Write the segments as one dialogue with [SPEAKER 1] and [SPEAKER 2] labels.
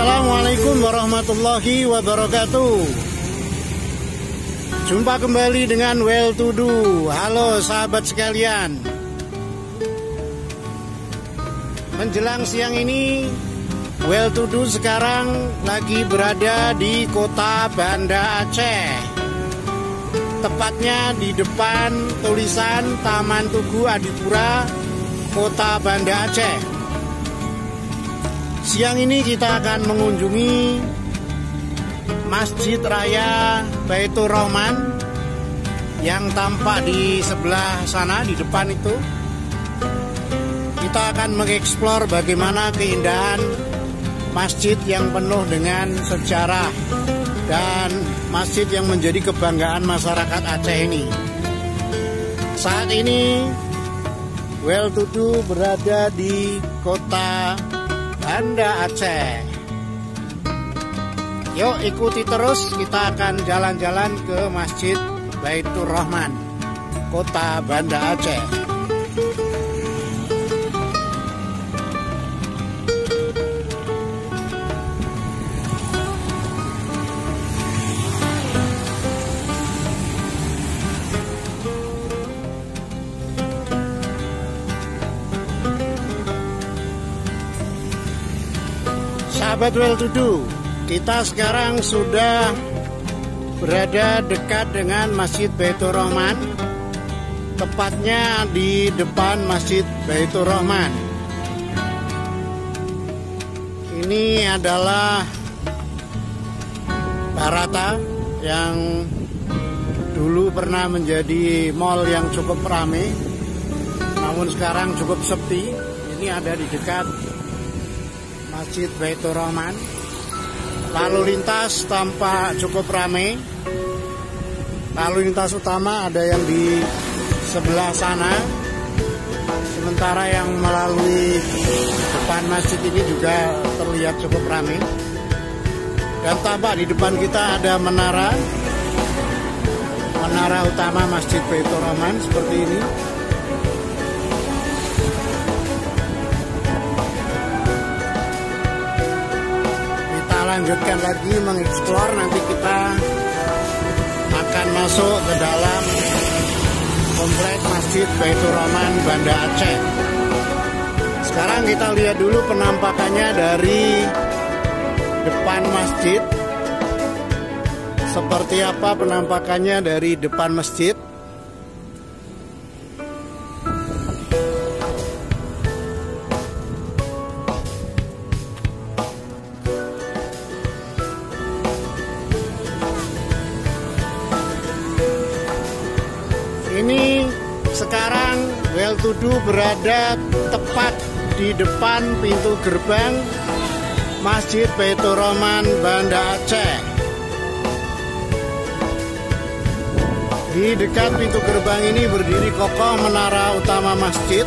[SPEAKER 1] Assalamualaikum warahmatullahi wabarakatuh. Jumpa kembali dengan Well To Do. Halo sahabat sekalian. Menjelang siang ini, Well To Do sekarang lagi berada di kota Banda Aceh. Tepatnya di depan tulisan Taman Tugu Adipura, kota Banda Aceh. Siang ini kita akan mengunjungi Masjid Raya Baitur Rahman yang tampak di sebelah sana, di depan itu. Kita akan mengeksplor bagaimana keindahan masjid yang penuh dengan sejarah dan masjid yang menjadi kebanggaan masyarakat Aceh ini. Saat ini Well To Do berada di kota Banda Aceh. Yuk ikuti terus, kita akan jalan-jalan ke Masjid Baitur Rahman, kota Banda Aceh. Sahabat Well To Do, kita sekarang sudah berada dekat dengan Masjid Baitur Rahman, tepatnya di depan Masjid Baitur Rahman. Ini adalah Barata yang dulu pernah menjadi mall yang cukup ramai, namun sekarang cukup sepi. Ini ada di dekat Masjid Baitur Rahman. Lalu lintas tampak cukup ramai. Lalu lintas utama ada yang di sebelah sana, sementara yang melalui depan masjid ini juga terlihat cukup ramai. Dan tampak di depan kita ada menara utama Masjid Baitur Rahman seperti ini. Lanjutkan lagi mengeksplor, nanti kita akan masuk ke dalam komplek Masjid Baitur Rahman Banda Aceh. Sekarang kita lihat dulu penampakannya dari depan masjid. Seperti apa penampakannya dari depan masjid? Ini sekarang Well To Do berada tepat di depan pintu gerbang Masjid Baitur Rahman Banda Aceh. Di dekat pintu gerbang ini berdiri kokoh menara utama masjid.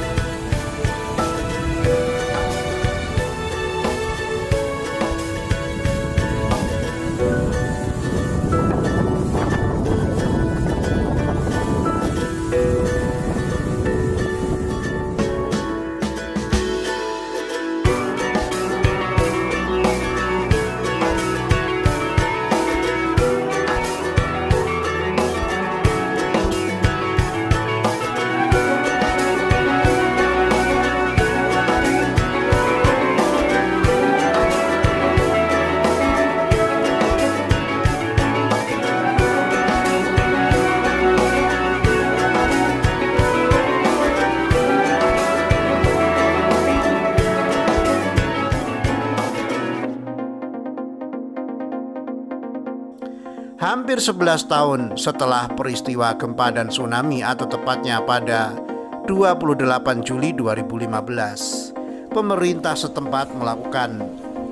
[SPEAKER 1] Hampir 11 tahun setelah peristiwa gempa dan tsunami, atau tepatnya pada 28 Juli 2015, pemerintah setempat melakukan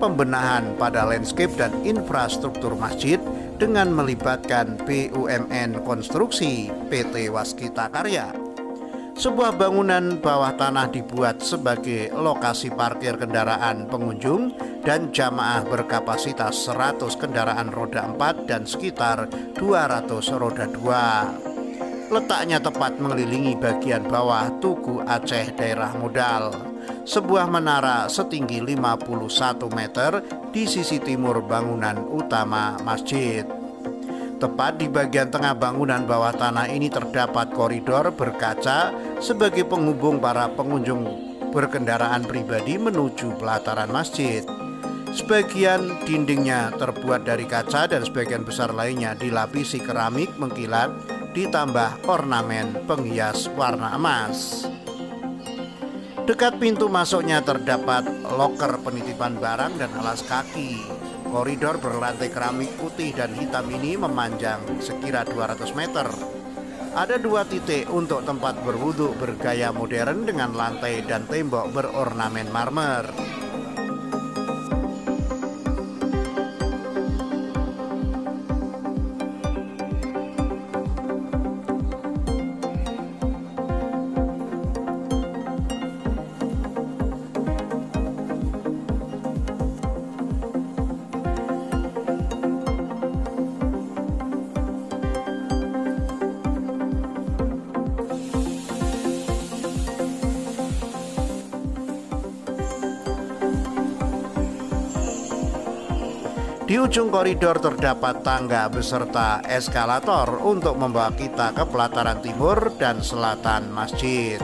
[SPEAKER 1] pembenahan pada landscape dan infrastruktur masjid dengan melibatkan BUMN Konstruksi PT Waskita Karya. Sebuah bangunan bawah tanah dibuat sebagai lokasi parkir kendaraan pengunjung dan jamaah berkapasitas 100 kendaraan roda 4 dan sekitar 200 roda 2. Letaknya tepat mengelilingi bagian bawah Tugu Aceh Daerah Modal. sebuah menara setinggi 51 meter di sisi timur bangunan utama masjid. Tepat di bagian tengah bangunan bawah tanah ini terdapat koridor berkaca sebagai penghubung para pengunjung berkendaraan pribadi menuju pelataran masjid. Sebagian dindingnya terbuat dari kaca dan sebagian besar lainnya dilapisi keramik mengkilat ditambah ornamen penghias warna emas. Dekat pintu masuknya terdapat loker penitipan barang dan alas kaki. Koridor berlantai keramik putih dan hitam ini memanjang sekira 200 meter. Ada 2 titik untuk tempat berwudu bergaya modern dengan lantai dan tembok berornamen marmer. Di ujung koridor terdapat tangga beserta eskalator untuk membawa kita ke pelataran timur dan selatan masjid.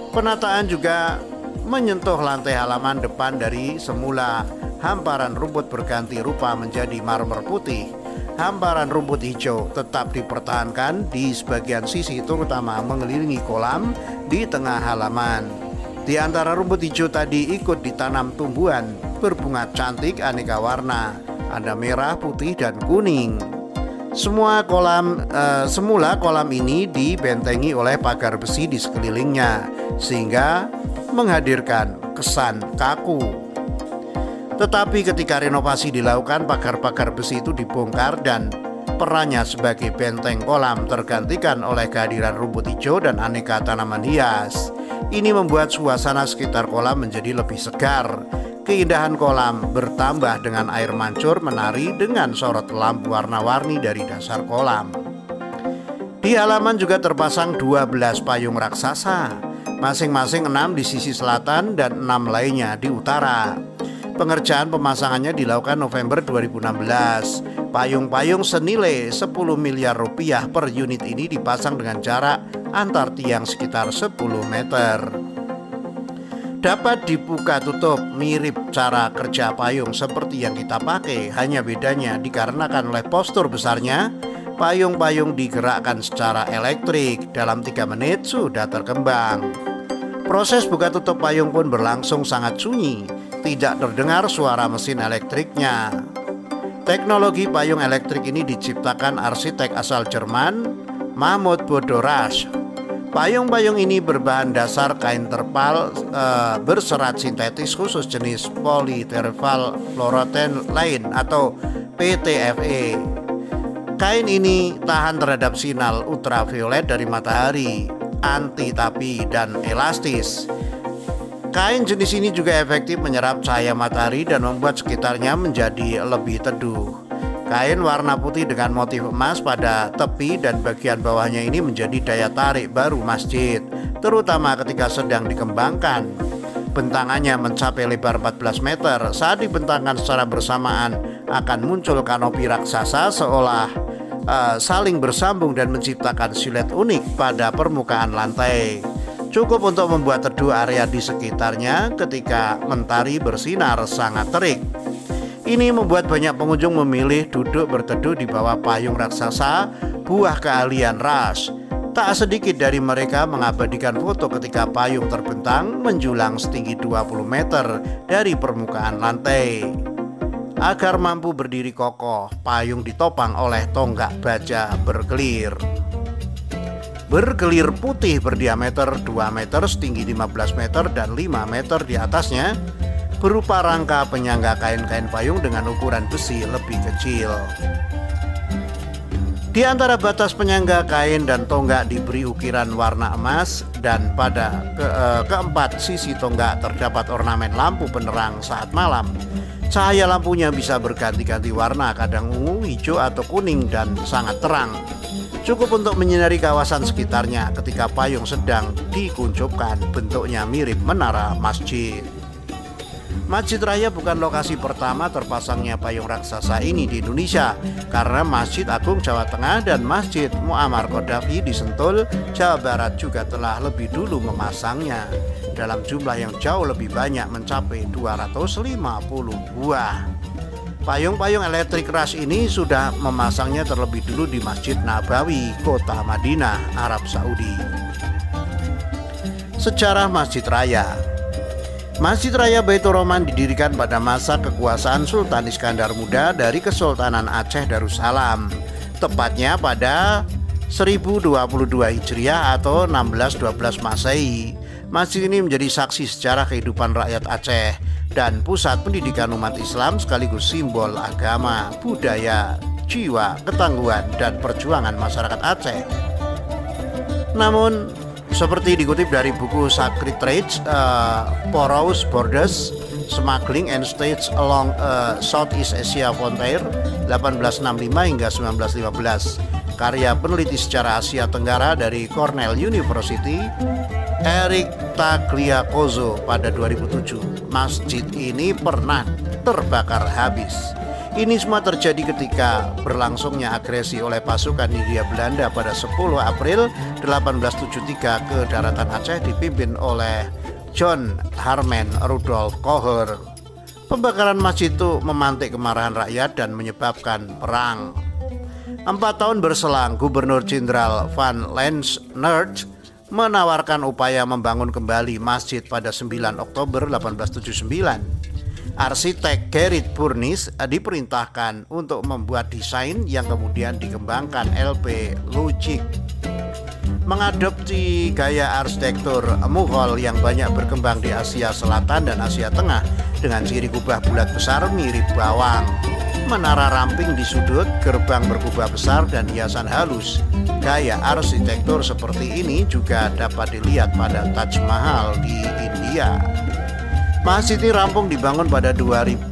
[SPEAKER 1] Penataan juga menyentuh lantai halaman depan. Dari semula hamparan rumput berganti rupa menjadi marmer putih. Hamparan rumput hijau tetap dipertahankan di sebagian sisi, terutama mengelilingi kolam di tengah halaman. Di antara rumput hijau tadi ikut ditanam tumbuhan berbunga cantik aneka warna. Ada merah, putih, dan kuning. Semula kolam ini dibentengi oleh pagar besi di sekelilingnya, sehingga menghadirkan kesan kaku. Tetapi ketika renovasi dilakukan, pagar-pagar besi itu dibongkar dan perannya sebagai benteng kolam tergantikan oleh kehadiran rumput hijau dan aneka tanaman hias. Ini membuat suasana sekitar kolam menjadi lebih segar. Keindahan kolam bertambah dengan air mancur menari dengan sorot lampu warna-warni dari dasar kolam. Di halaman juga terpasang 12 payung raksasa, masing-masing 6 di sisi selatan dan 6 lainnya di utara. Pengerjaan pemasangannya dilakukan November 2016. Payung-payung senilai 10 miliar rupiah per unit ini dipasang dengan jarak antar tiang sekitar 10 meter. Dapat dibuka tutup mirip cara kerja payung seperti yang kita pakai, hanya bedanya dikarenakan oleh postur besarnya, payung-payung digerakkan secara elektrik. Dalam 3 menit sudah terkembang. Proses buka tutup payung pun berlangsung sangat sunyi, tidak terdengar suara mesin elektriknya. Teknologi payung elektrik ini diciptakan arsitek asal Jerman, Mahmud Bodorash. Payung-payung ini berbahan dasar kain terpal berserat sintetis khusus jenis polyterephthalate fluoroethylene atau PTFE. Kain ini tahan terhadap sinar ultraviolet dari matahari, anti tapi, dan elastis. Kain jenis ini juga efektif menyerap cahaya matahari dan membuat sekitarnya menjadi lebih teduh. Kain warna putih dengan motif emas pada tepi dan bagian bawahnya ini menjadi daya tarik baru masjid, terutama ketika sedang dikembangkan. Bentangannya mencapai lebar 14 meter. Saat dibentangkan secara bersamaan akan muncul kanopi raksasa seolah saling bersambung dan menciptakan siluet unik pada permukaan lantai. Cukup untuk membuat teduh area di sekitarnya ketika mentari bersinar sangat terik. Ini membuat banyak pengunjung memilih duduk berteduh di bawah payung raksasa buah keahlian Rash. Tak sedikit dari mereka mengabadikan foto ketika payung terbentang menjulang setinggi 20 meter dari permukaan lantai. Agar mampu berdiri kokoh, payung ditopang oleh tonggak baja berkelir. Berkelir putih berdiameter 2 meter, setinggi 15 meter dan 5 meter di atasnya, berupa rangka penyangga kain-kain payung dengan ukuran besi lebih kecil. Di antara batas penyangga kain dan tonggak diberi ukiran warna emas, dan pada keempat sisi tonggak terdapat ornamen lampu penerang saat malam. Cahaya lampunya bisa berganti-ganti warna, kadang ungu, hijau, atau kuning dan sangat terang. Cukup untuk menyinari kawasan sekitarnya ketika payung sedang dikuncupkan, bentuknya mirip menara masjid. Masjid Raya bukan lokasi pertama terpasangnya payung raksasa ini di Indonesia, karena Masjid Agung Jawa Tengah dan Masjid Muammar Gaddafi di Sentul, Jawa Barat juga telah lebih dulu memasangnya dalam jumlah yang jauh lebih banyak, mencapai 250 buah. Payung-payung elektrik ras ini sudah memasangnya terlebih dulu di Masjid Nabawi, kota Madinah, Arab Saudi. Sejarah Masjid Raya. Masjid Raya Baitur Rahman didirikan pada masa kekuasaan Sultan Iskandar Muda dari Kesultanan Aceh Darussalam, tepatnya pada 1022 Hijriah atau 1612 Masehi. Masjid ini menjadi saksi sejarah kehidupan rakyat Aceh dan pusat pendidikan umat Islam, sekaligus simbol agama, budaya, jiwa, ketangguhan, dan perjuangan masyarakat Aceh. Namun, seperti dikutip dari buku Sacred Trades, Porous Borders, Smuggling and States Along Southeast Asia Frontier 1865 hingga 1915, karya peneliti sejarah Asia Tenggara dari Cornell University, Eric Tagliacozzo pada 2007. Masjid ini pernah terbakar habis. Ini semua terjadi ketika berlangsungnya agresi oleh pasukan Hindia Belanda pada 10 April 1873 ke daratan Aceh dipimpin oleh John Harman Rudolph Kocher. Pembakaran masjid itu memantik kemarahan rakyat dan menyebabkan perang. 4 tahun berselang, Gubernur Jenderal Van Lensnert menawarkan upaya membangun kembali masjid pada 9 Oktober 1879. Arsitek Gerrit Burnis diperintahkan untuk membuat desain yang kemudian dikembangkan LP Lucic. Mengadopsi gaya arsitektur Mughal yang banyak berkembang di Asia Selatan dan Asia Tengah dengan ciri kubah bulat besar mirip bawang, menara ramping di sudut, gerbang berkubah besar, dan hiasan halus. Gaya arsitektur seperti ini juga dapat dilihat pada Taj Mahal di India. Masjid ini rampung dibangun pada 27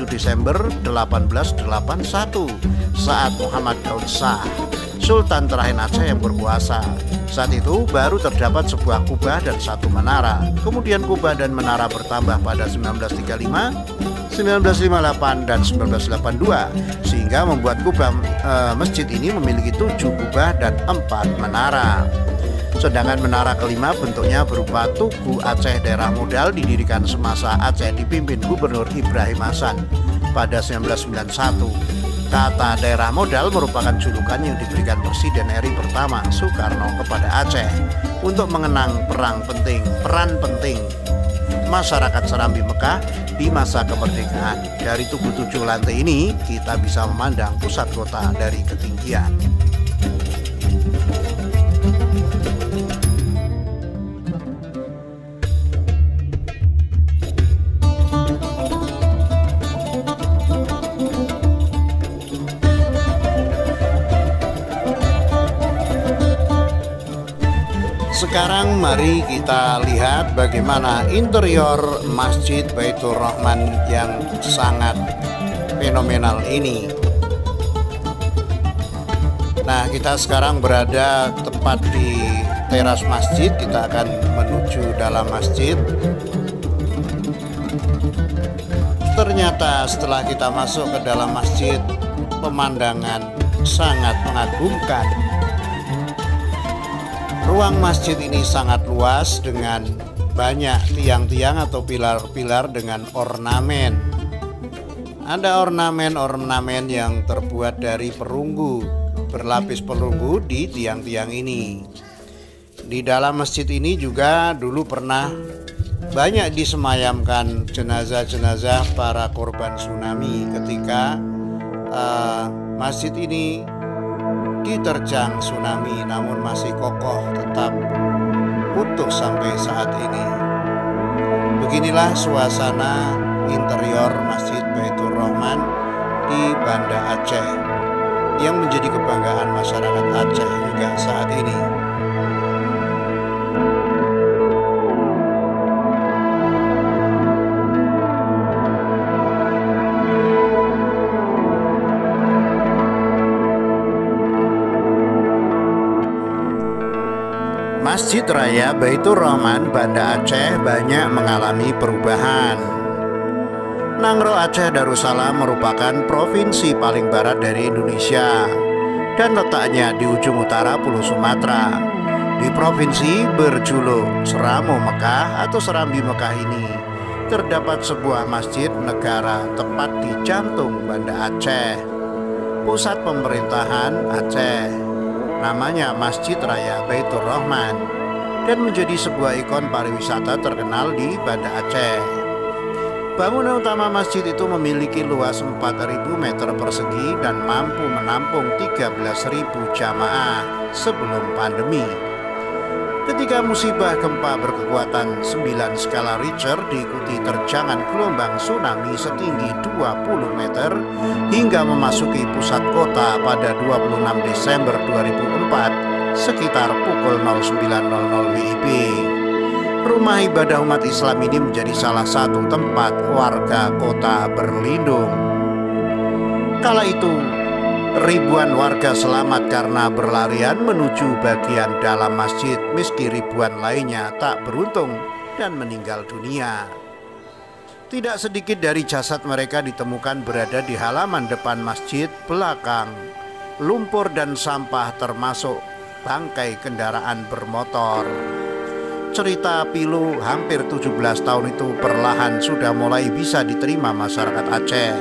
[SPEAKER 1] Desember 1881 saat Muhammad Daud Shah, Sultan terakhir Aceh, yang berkuasa. Saat itu baru terdapat sebuah kubah dan satu menara. Kemudian kubah dan menara bertambah pada 1935, 1958, dan 1982, sehingga membuat kubah masjid ini memiliki 7 kubah dan 4 menara. Sedangkan menara kelima bentuknya berupa Tugu Aceh Daerah Modal, didirikan semasa Aceh dipimpin Gubernur Ibrahim Hasan pada 1991. Kata daerah modal merupakan julukan yang diberikan Presiden RI pertama Soekarno kepada Aceh untuk mengenang peran penting masyarakat Serambi Mekah di masa kemerdekaan. Dari Tugu 7 lantai ini kita bisa memandang pusat kota dari ketinggian. Sekarang mari kita lihat bagaimana interior Masjid Baitur Rahman yang sangat fenomenal ini. Nah, kita sekarang berada tepat di teras masjid. Kita akan menuju dalam masjid. Ternyata setelah kita masuk ke dalam masjid, pemandangan sangat mengagumkan. Ruang masjid ini sangat luas dengan banyak tiang-tiang atau pilar-pilar dengan ornamen. Ada ornamen-ornamen yang terbuat dari perunggu, berlapis perunggu di tiang-tiang ini. Di dalam masjid ini juga dulu pernah banyak disemayamkan jenazah-jenazah para korban tsunami ketika masjid ini diterjang tsunami, namun masih kokoh tetap utuh sampai saat ini. Beginilah suasana interior Masjid Baitur Rahman di Banda Aceh yang menjadi kebanggaan masyarakat Aceh hingga saat ini. Masjid Raya Baitur Rahman, Banda Aceh banyak mengalami perubahan. Nangro Aceh Darussalam merupakan provinsi paling barat dari Indonesia dan letaknya di ujung utara Pulau Sumatera. Di provinsi berjuluk Seramo Mekah atau Serambi Mekah ini terdapat sebuah masjid negara tepat di jantung Banda Aceh, pusat pemerintahan Aceh. Namanya Masjid Raya Baitur Rahman dan menjadi sebuah ikon pariwisata terkenal di Banda Aceh. Bangunan utama masjid itu memiliki luas 4.000 meter persegi dan mampu menampung 13.000 jamaah sebelum pandemi. Ketika musibah gempa berkekuatan 9 skala Richter diikuti terjangan gelombang tsunami setinggi 20 meter hingga memasuki pusat kota pada 26 Desember 2004 sekitar pukul 09.00 WIB. Rumah ibadah umat Islam ini menjadi salah satu tempat warga kota berlindung. Kala itu ribuan warga selamat karena berlarian menuju bagian dalam masjid, meski ribuan lainnya tak beruntung dan meninggal dunia. Tidak sedikit dari jasad mereka ditemukan berada di halaman depan masjid, belakang, lumpur dan sampah termasuk bangkai kendaraan bermotor. Cerita pilu hampir 17 tahun itu perlahan sudah mulai bisa diterima masyarakat Aceh.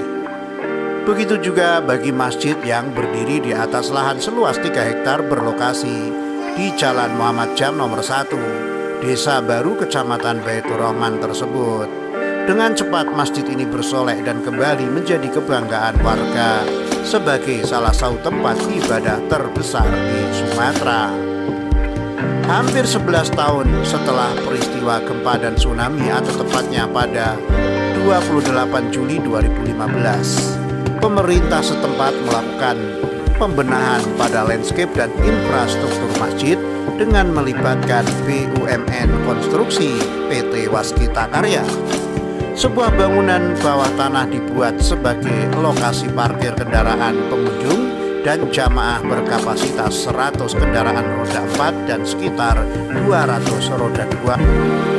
[SPEAKER 1] Begitu juga bagi masjid yang berdiri di atas lahan seluas 3 hektar berlokasi di Jalan Muhammad Jam nomor 1, Desa Baru, Kecamatan Baitur Rahman tersebut. Dengan cepat masjid ini bersolek dan kembali menjadi kebanggaan warga sebagai salah satu tempat ibadah terbesar di Sumatera. Hampir 11 tahun setelah peristiwa gempa dan tsunami atau tepatnya pada 28 Juli 2015, pemerintah setempat melakukan pembenahan pada landscape dan infrastruktur masjid dengan melibatkan BUMN Konstruksi PT Waskita Karya. Sebuah bangunan bawah tanah dibuat sebagai lokasi parkir kendaraan pengunjung dan jamaah berkapasitas 100 kendaraan roda 4 dan sekitar 200 roda 2.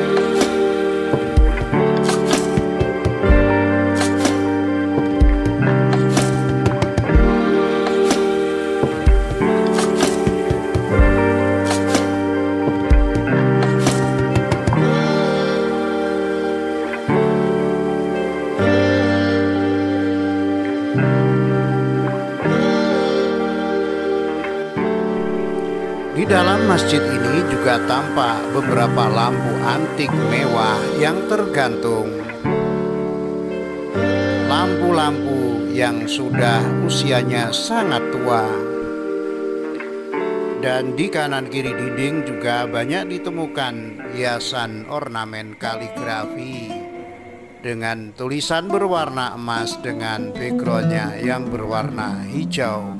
[SPEAKER 1] Di dalam masjid ini juga tampak beberapa lampu antik mewah yang tergantung. Lampu-lampu yang sudah usianya sangat tua. Dan di kanan kiri dinding juga banyak ditemukan hiasan ornamen kaligrafi dengan tulisan berwarna emas dengan backgroundnya yang berwarna hijau.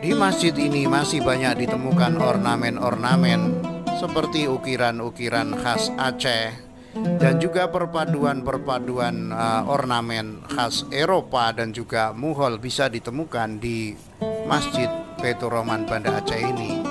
[SPEAKER 1] Di masjid ini masih banyak ditemukan ornamen-ornamen seperti ukiran-ukiran khas Aceh dan juga perpaduan-perpaduan ornamen khas Eropa dan juga Mughal bisa ditemukan di Masjid Baitur Rahman Banda Aceh ini.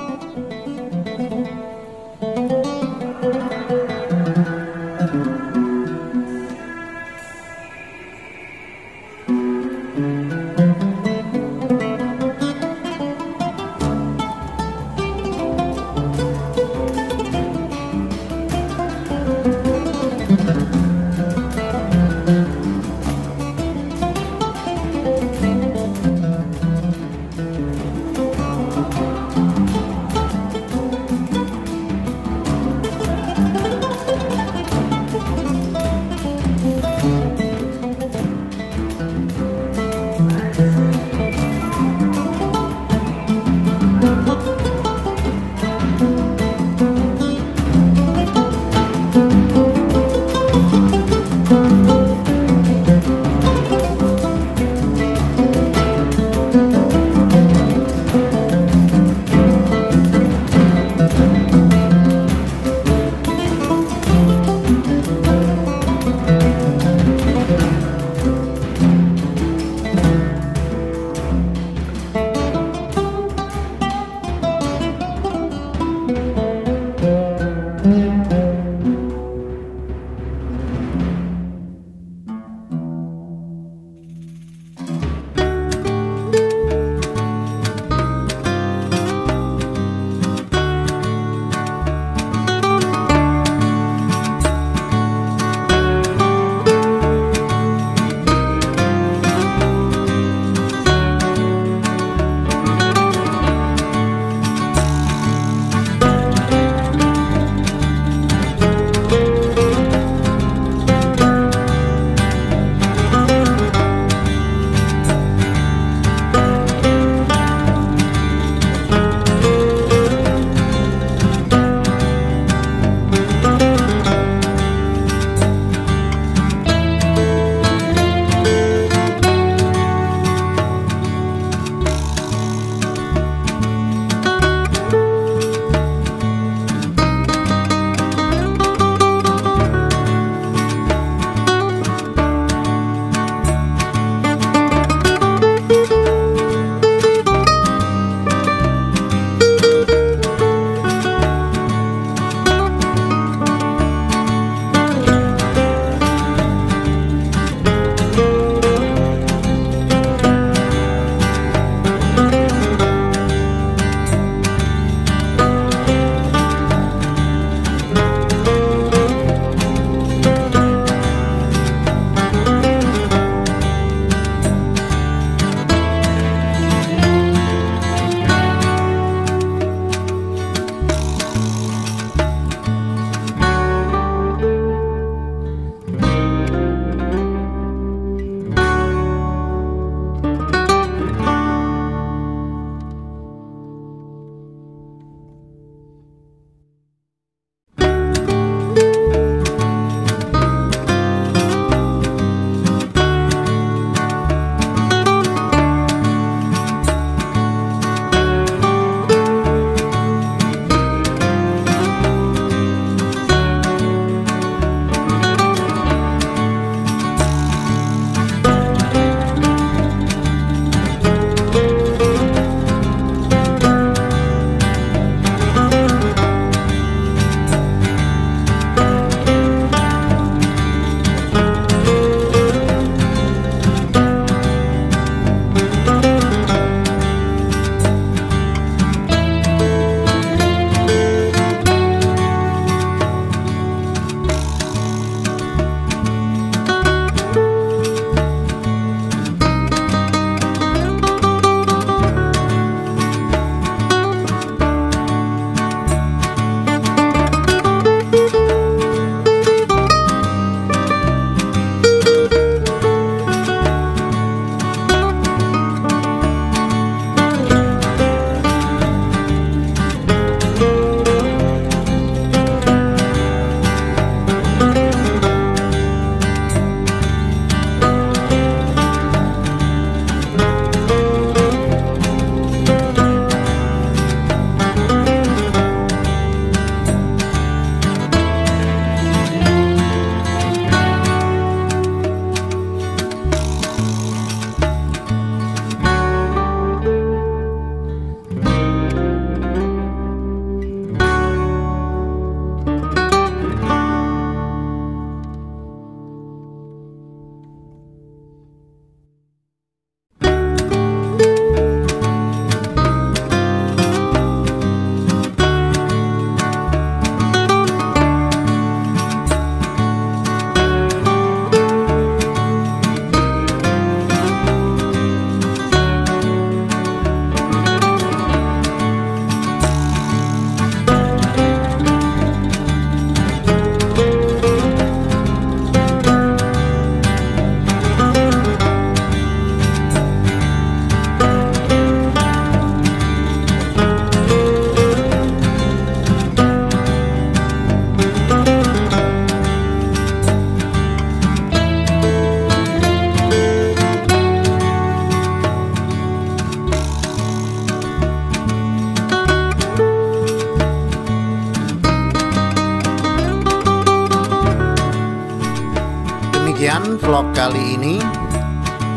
[SPEAKER 1] Demikian vlog kali ini,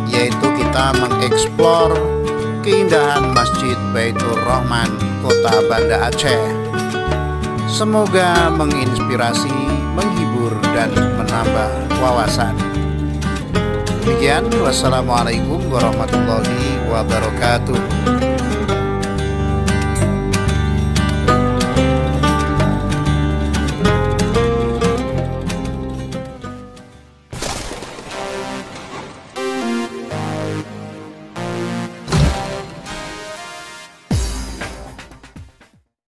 [SPEAKER 1] yaitu kita mengeksplor keindahan Masjid Baitur Rahman, Kota Banda Aceh. Semoga menginspirasi, menghibur, dan menambah wawasan. Demikian, wassalamualaikum warahmatullahi wabarakatuh.